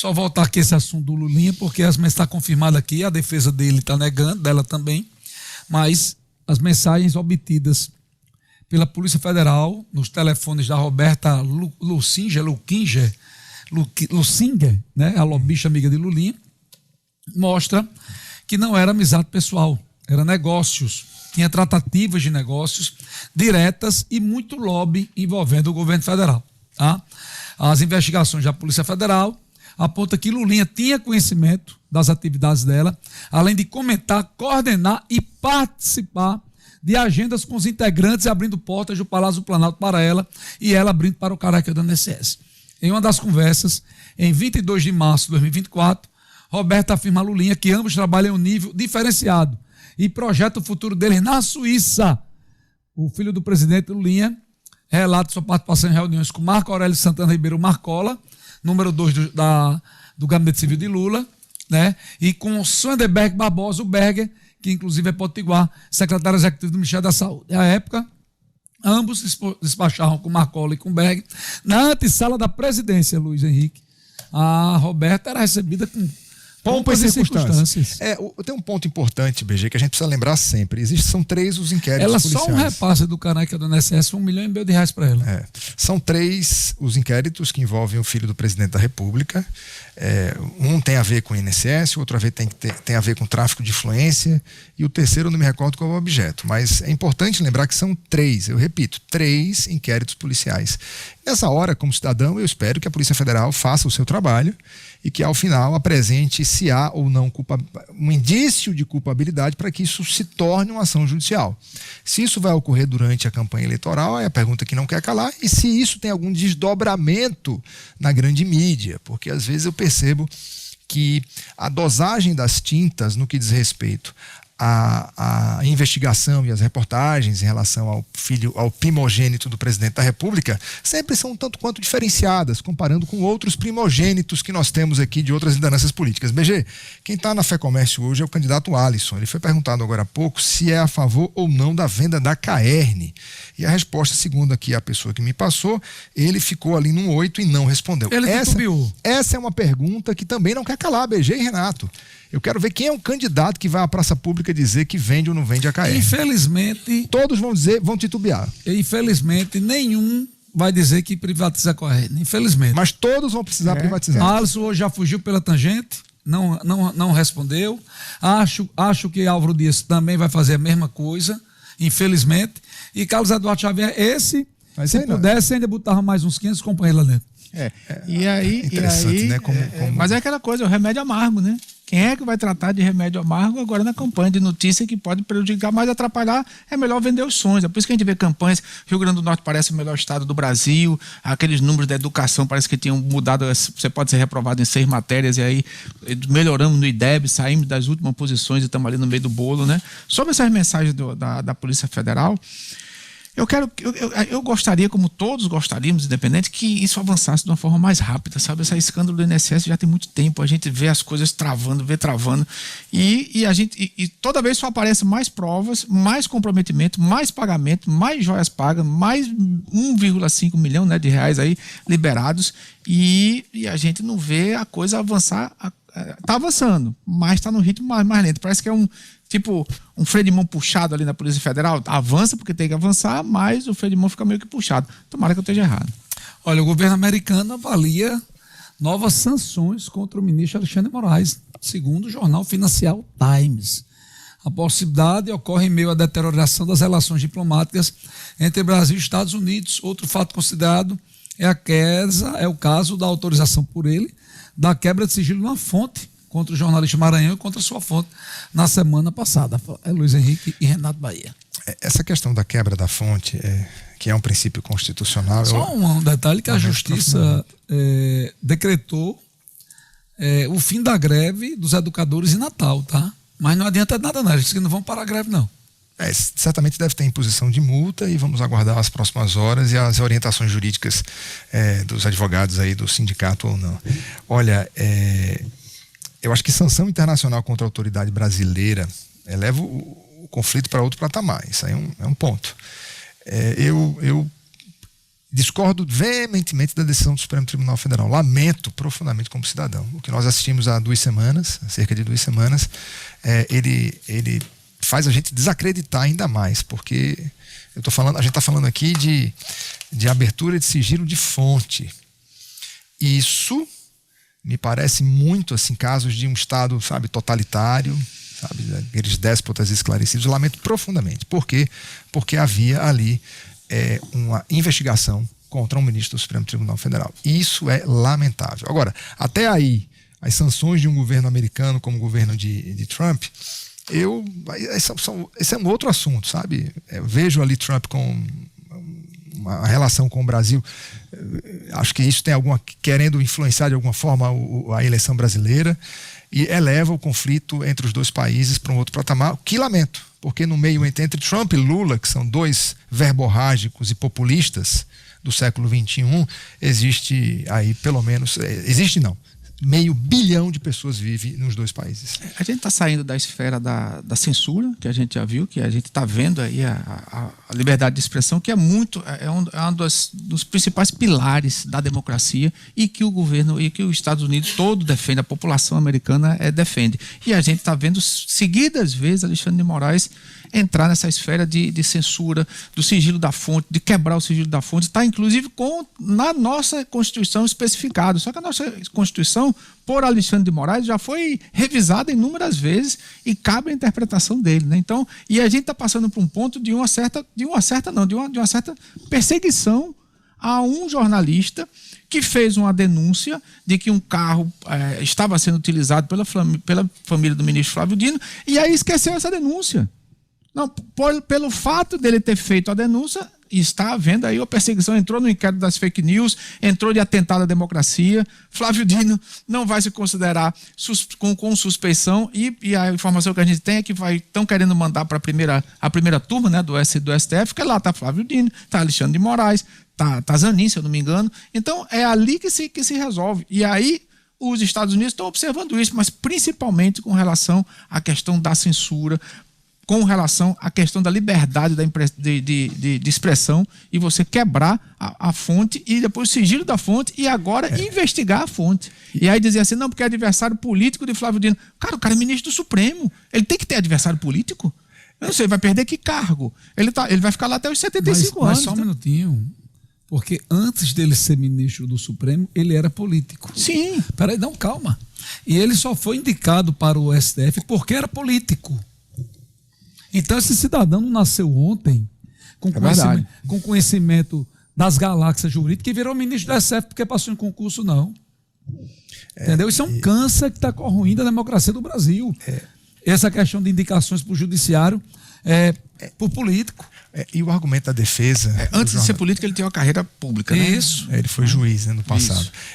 Só voltar aqui esse assunto do Lulinha, porque as mensagens está confirmada aqui, a defesa dele está negando, dela também, mas as mensagens obtidas pela Polícia Federal nos telefones da Roberta Lussinger, né, a lobista amiga de Lulinha, mostra que não era amizade pessoal, era negócios, tinha tratativas de negócios diretas e muito lobby envolvendo o governo federal. Tá? As investigações da Polícia Federal apontam que Lulinha tinha conhecimento das atividades dela, além de comentar, coordenar e participar de agendas com os integrantes, abrindo portas do Palácio do Planalto para ela e ela abrindo para o caráter do INSS. Em uma das conversas, em 22 de março de 2024, Roberta afirma a Lulinha que ambos trabalham em um nível diferenciado e projeta o futuro deles na Suíça. O filho do presidente Lulinha relata sua participação em reuniões com Marco Aurélio Santana Ribeiro Marcola, número 2 do Gabinete Civil de Lula, né? E com Sanderberg Barbosa, o Berger, que inclusive é potiguar, secretário executivo do Ministério da Saúde. À época, ambos despacharam com Marcola e com Berger na antessala da presidência, Luiz Henrique. A Roberta era recebida com pompas e circunstâncias. Tem um ponto importante, BG, que a gente precisa lembrar sempre. São 3 os inquéritos policiais. Só um repasse do caráter do INSS, R$1,5 milhão para ela. São 3 os inquéritos que envolvem o filho do presidente da República. Um tem a ver com o INSS, o outro tem a ver com tráfico de influência e o terceiro eu não me recordo qual é o objeto. Mas é importante lembrar que são 3, eu repito, 3 inquéritos policiais. Nessa hora, como cidadão, eu espero que a Polícia Federal faça o seu trabalho e que ao final apresente se há ou não um indício de culpabilidade para que isso se torne uma ação judicial. Se isso vai ocorrer durante a campanha eleitoral, é a pergunta que não quer calar, e se isso tem algum desdobramento na grande mídia, porque às vezes eu percebo que a dosagem das tintas no que diz respeito a investigação e as reportagens em relação ao primogênito do presidente da República sempre são um tanto quanto diferenciadas, comparando com outros primogênitos que nós temos aqui de outras lideranças políticas. BG, quem está na FEComércio hoje é o candidato Alisson. Ele foi perguntado agora há pouco se é a favor ou não da venda da Caerne. E a resposta, segundo aqui a pessoa que me passou, ele ficou ali num 8 e não respondeu. Essa é uma pergunta que também não quer calar, BG e Renato. Eu quero ver quem é o candidato que vai à praça pública dizer que vende ou não vende a Caerne. Infelizmente... Todos vão titubear. Infelizmente, nenhum vai dizer que privatiza a Caerne. Infelizmente. Mas todos vão precisar privatizar. Alisson hoje já fugiu pela tangente, não respondeu. Acho que Álvaro Dias também vai fazer a mesma coisa, infelizmente. E Carlos Eduardo Xavier, se pudesse, ainda botava mais uns 500 companheiros lá dentro. Interessante, né? Mas é aquela coisa, o remédio amargo, né? Quem é que vai tratar de remédio amargo agora na campanha de notícia que pode prejudicar, mais atrapalhar? É melhor vender os sonhos. É por isso que a gente vê campanhas. Rio Grande do Norte parece o melhor estado do Brasil. Aqueles números da educação parece que tinham mudado. Você pode ser reprovado em 6 matérias e aí melhoramos no IDEB, saímos das últimas posições e estamos ali no meio do bolo, né? Sobre essas mensagens da Polícia Federal, eu gostaria, como todos gostaríamos, independente, que isso avançasse de uma forma mais rápida, sabe? Esse escândalo do INSS já tem muito tempo, a gente vê as coisas travando, e toda vez só aparecem mais provas, mais comprometimento, mais pagamento, mais joias pagas, mais 1,5 milhão, né, de reais aí liberados, e a gente não vê a coisa avançar. Está avançando, mas está no ritmo mais lento. Parece que é um freio de mão puxado ali na Polícia Federal. Avança porque tem que avançar, mas o freio de mão fica meio que puxado. Tomara que eu esteja errado. Olha, o governo americano avalia novas sanções contra o ministro Alexandre de Moraes, segundo o jornal Financial Times. A possibilidade ocorre em meio à deterioração das relações diplomáticas entre Brasil e Estados Unidos. Outro fato considerado é o caso da autorização por ele da quebra de sigilo numa fonte contra o jornalista Maranhão e contra a sua fonte na semana passada. É Luiz Henrique e Renato Bahia. Essa questão da quebra da fonte, que é um princípio constitucional... Só um detalhe que a Justiça decretou o fim da greve dos educadores em Natal, tá? Mas não adianta nada, não. Eles dizem que não vão parar a greve, não. Certamente deve ter imposição de multa e vamos aguardar as próximas horas e as orientações jurídicas dos advogados aí do sindicato ou não. Olha, eu acho que sanção internacional contra a autoridade brasileira leva o conflito para outro patamar. Isso aí é um ponto. Eu discordo veementemente da decisão do Supremo Tribunal Federal. Lamento profundamente como cidadão. O que nós assistimos há cerca de 2 semanas, ele faz a gente desacreditar ainda mais, porque a gente está falando aqui de abertura de sigilo de fonte. Isso me parece muito assim, casos de um Estado, sabe, totalitário, sabe, aqueles déspotas esclarecidos. Eu lamento profundamente. Por quê? Porque havia ali uma investigação contra um ministro do Supremo Tribunal Federal. E isso é lamentável. Agora, até aí, as sanções de um governo americano como o governo de Trump, esse é um outro assunto, sabe? Eu vejo ali Trump com uma relação com o Brasil, acho que isso tem querendo influenciar de alguma forma a eleição brasileira e eleva o conflito entre os 2 países para um outro patamar, que lamento, porque no meio entre Trump e Lula, que são 2 verborrágicos e populistas do século XXI, existe aí pelo menos, existe não, 500 milhão de pessoas vivem nos 2 países. A gente está saindo da esfera da censura, que a gente já viu, que a gente está vendo aí a liberdade de expressão, que é um dos principais pilares da democracia e que o governo e que os Estados Unidos todo defende, a população americana defende. E a gente está vendo seguidas vezes Alexandre de Moraes entrar nessa esfera de censura, do sigilo da fonte, de quebrar o sigilo da fonte, está inclusive na nossa Constituição especificado. Só que a nossa Constituição, por Alexandre de Moraes, já foi revisada inúmeras vezes e cabe a interpretação dele, né? Então, e a gente está passando por um ponto de uma certa perseguição a um jornalista que fez uma denúncia de que um carro estava sendo utilizado pela família do ministro Flávio Dino, e aí esqueceu essa denúncia. Não, pelo fato dele ter feito a denúncia, está havendo aí a perseguição, entrou no inquérito das fake news, entrou de atentado à democracia. Flávio Dino não vai se considerar com suspeição e a informação que a gente tem é que estão querendo mandar para a primeira turma, né, do STF, que lá está Flávio Dino, está Alexandre de Moraes, está Zanin, se eu não me engano. Então é ali que se resolve. E aí os Estados Unidos estão observando isso, mas principalmente com relação à questão da censura, com relação à questão da liberdade de expressão e você quebrar a fonte e depois o sigilo da fonte e agora investigar a fonte. E aí dizer assim, não, porque é adversário político de Flávio Dino. Cara, o cara é ministro do Supremo. Ele tem que ter adversário político? Eu não sei, vai perder que cargo? Ele vai ficar lá até os 75 anos. Mas só um minutinho. Porque antes dele ser ministro do Supremo, ele era político. Sim. Peraí, não, calma. E ele só foi indicado para o STF porque era político. Então esse cidadão não nasceu ontem com conhecimento das galáxias jurídicas e virou ministro do STF porque passou em concurso, não. Entendeu? Isso é um câncer que está corroindo a democracia do Brasil. Essa questão de indicações para o judiciário por político. E o argumento da defesa... Antes de ser político, ele tem uma carreira pública, né? Isso. Ele foi juiz, né, no passado. Isso.